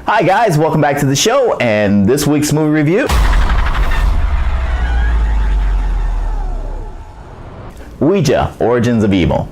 Hi guys, welcome back to the show and this week's movie review. Ouija, Origins of Evil.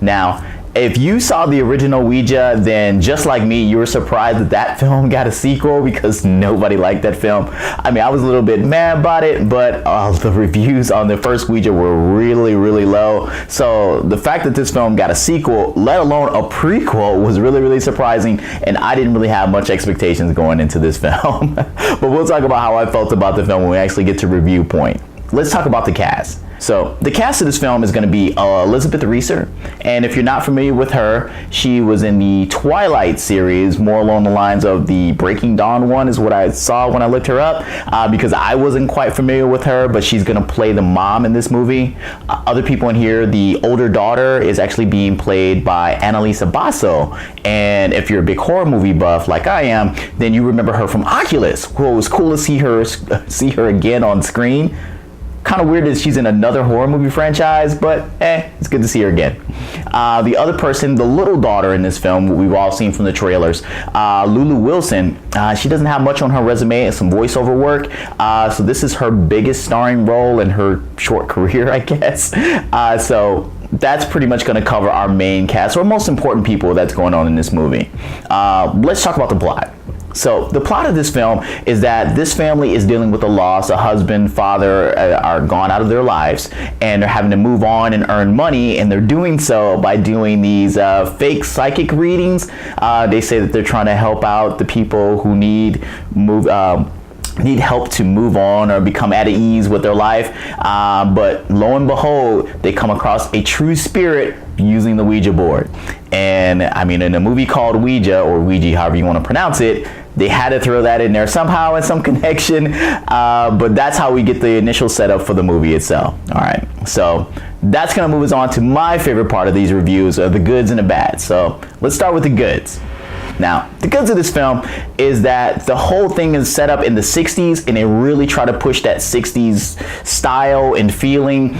Now, if you saw the original Ouija, then just like me, you were surprised that that film got a sequel because nobody liked that film. I mean, I was a little bit mad about it, but the reviews on the first Ouija were really low. So the fact that this film got a sequel, let alone a prequel, was really surprising, and I didn't really have much expectations going into this film. But we'll talk about how I felt about the film when we actually get to review point. Let's talk about the cast. So the cast of this film is going to be Elizabeth Reeser, and if you're not familiar with her, she was in the Twilight series, more along the lines of the Breaking Dawn one is what I saw when I looked her up, because I wasn't quite familiar with her, but she's going to play the mom in this movie. Other people in here, the older daughter is actually being played by Annalisa Basso, and if you're a big horror movie buff like I am, then you remember her from Oculus. Well, it was cool to see her again on screen. Kind of weird that she's in another horror movie franchise, but it's good to see her again. The other person, the little daughter in this film, we've all seen from the trailers, Lulu Wilson. She doesn't have much on her resume and some voiceover work, so this is her biggest starring role in her short career, I guess. So that's pretty much going to cover our main cast, or most important people that's going on in this movie. Let's talk about the plot. So the plot of this film is that this family is dealing with a loss. A husband, father are gone out of their lives, and they're having to move on and earn money, and they're doing so by doing these fake psychic readings. They say that they're trying to help out the people who need help to move on or become at ease with their life, but lo and behold, they come across a true spirit using the Ouija board. And I mean, in a movie called Ouija, or Ouija, however you want to pronounce it, they had to throw that in there somehow in some connection, but that's how we get the initial setup for the movie itself. All right, so that's gonna move us on to my favorite part of these reviews, the goods and the bads. So let's start with the goods. Now, the goods of this film is that the whole thing is set up in the 60s, and they really try to push that 60s style and feeling.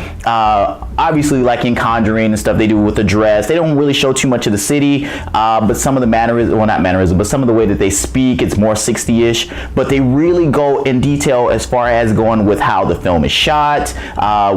Obviously, like in Conjuring and stuff, they do with the dress. They don't really show too much of the city, but some of the mannerism, well, not mannerism, but some of the way that they speak, it's more 60-ish. But they really go in detail as far as going with how the film is shot,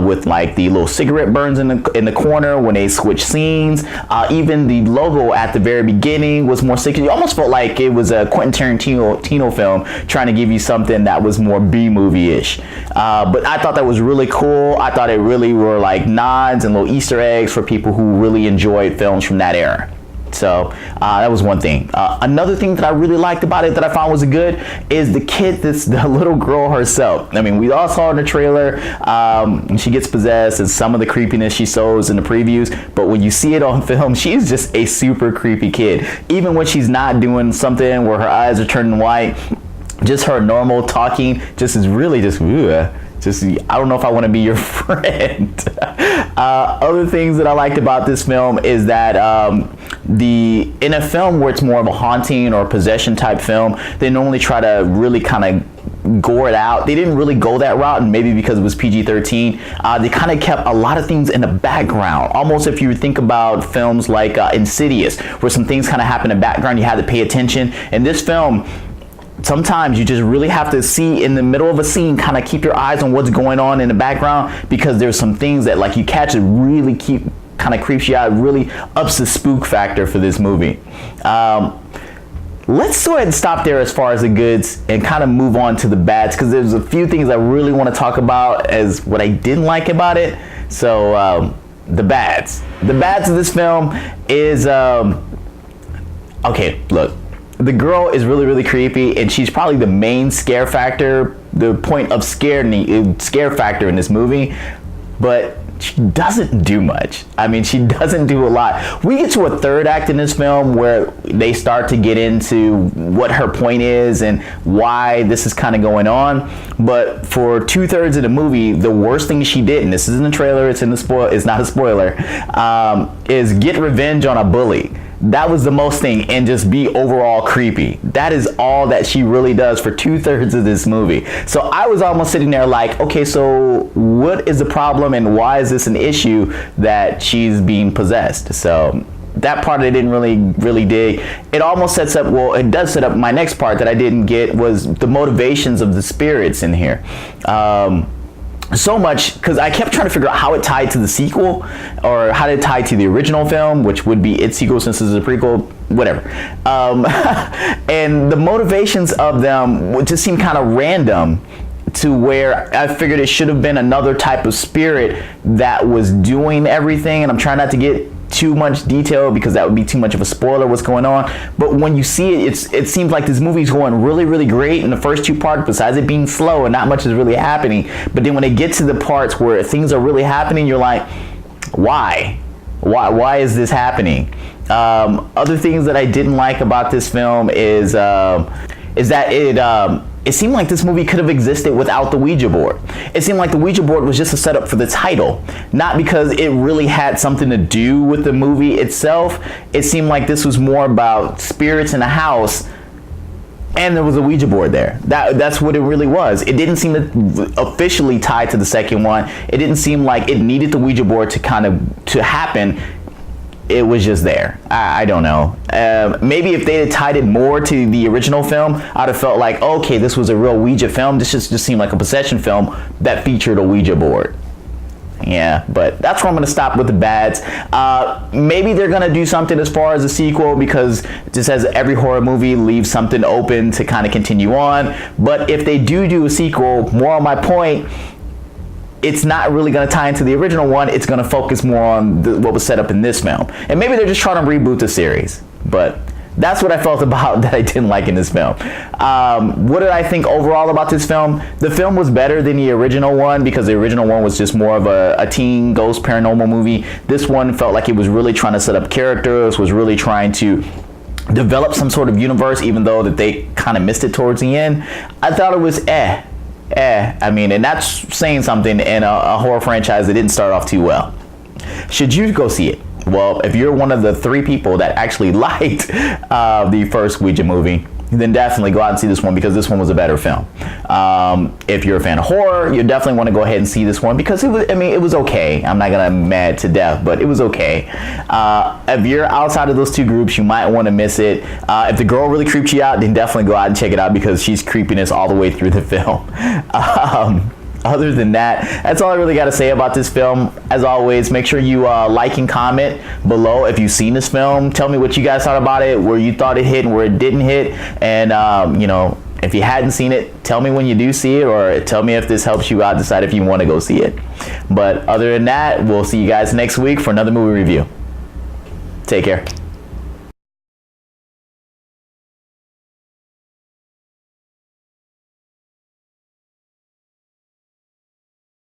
with like the little cigarette burns in the corner when they switch scenes. Even the logo at the very beginning was more 60s. It almost felt like it was a Quentin Tarantino film trying to give you something that was more B-movie-ish. But I thought that was really cool. I thought it really were like nods and little Easter eggs for people who really enjoyed films from that era. So that was one thing. Another thing that I really liked about it that I found was good is the little girl herself. I mean, we all saw in the trailer, she gets possessed and some of the creepiness she shows in the previews, but when you see it on film, she's just a super creepy kid. Even when she's not doing something where her eyes are turning white, just her normal talking just is really just, I don't know if I want to be your friend. Other things that I liked about this film is that in a film where it's more of a haunting or possession type film, they normally try to really kind of gore it out. They didn't really go that route, and maybe because it was PG-13, they kind of kept a lot of things in the background. Almost if you think about films like Insidious, where some things kind of happen in the background, you had to pay attention. In this film, sometimes you just really have to see in the middle of a scene, kind of keep your eyes on what's going on in the background, because there's some things that like you catch that really kind of creeps you out, really ups the spook factor for this movie. Let's go ahead and stop there as far as the goods and kind of move on to the bads, because there's a few things I really want to talk about as what I didn't like about it. So the bads. The bads of this film is, okay, look. The girl is really creepy, and she's probably the main scare factor, the point of scare factor in this movie, but she doesn't do much. I mean, she doesn't do a lot. We get to a third act in this film where they start to get into what her point is and why this is kind of going on. But for 2/3 of the movie, the worst thing she did, and this is in the trailer, it's not a spoiler, is get revenge on a bully. That was the most thing, and just be overall creepy. That is all that she really does for 2/3 of this movie. So I was almost sitting there like, okay, so what is the problem and why is this an issue that she's being possessed? So that part I didn't really dig. It almost sets up, well, it does set up my next part that I didn't get, was the motivations of the spirits in here. So much, because I kept trying to figure out how it tied to the sequel, or how it tied to the original film, which would be its sequel since it's a prequel, whatever. And the motivations of them would just seem kind of random, to where I figured it should have been another type of spirit that was doing everything. And I'm trying not to get too much detail because that would be too much of a spoiler what's going on. But when you see it, it seems like this movie's going really great in the first two parts, besides it being slow and not much is really happening. But then when it gets to the parts where things are really happening, you're like, why is this happening? Other things that I didn't like about this film is that it seemed like this movie could have existed without the Ouija board. It seemed like the Ouija board was just a setup for the title, not because it really had something to do with the movie itself. It seemed like this was more about spirits in a house, and there was a Ouija board there. That's what it really was. It didn't seem to officially tie to the second one. It didn't seem like it needed the Ouija board to happen. It was just there. I don't know. Maybe if they had tied it more to the original film, I'd have felt like, okay, this was a real Ouija film. This just seemed like a possession film that featured a Ouija board. Yeah, but that's where I'm going to stop with the bads. Maybe they're going to do something as far as a sequel, because just as every horror movie leaves something open to kind of continue on. But if they do a sequel, more on my point, it's not really going to tie into the original one. It's going to focus more on what was set up in this film. And maybe they're just trying to reboot the series. But that's what I felt about that I didn't like in this film. What did I think overall about this film? The film was better than the original one, because the original one was just more of a teen ghost paranormal movie. This one felt like it was really trying to set up characters, was really trying to develop some sort of universe, even though that they kind of missed it towards the end. I thought it was I mean, and that's saying something in a horror franchise that didn't start off too well. Should you go see it? Well, if you're one of the 3 people that actually liked the first Ouija movie, then definitely go out and see this one, because this one was a better film. If you're a fan of horror, you definitely want to go ahead and see this one, because it was okay. I'm not gonna mad to death, but it was okay. If you're outside of those 2 groups, you might want to miss it. If the girl really creeped you out, then definitely go out and check it out, because she's creepiness all the way through the film. Other than that, that's all I really got to say about this film. As always, make sure you like and comment below if you've seen this film. Tell me what you guys thought about it, where you thought it hit and where it didn't hit. And, if you hadn't seen it, tell me when you do see it, or tell me if this helps you out decide if you want to go see it. But other than that, we'll see you guys next week for another movie review. Take care.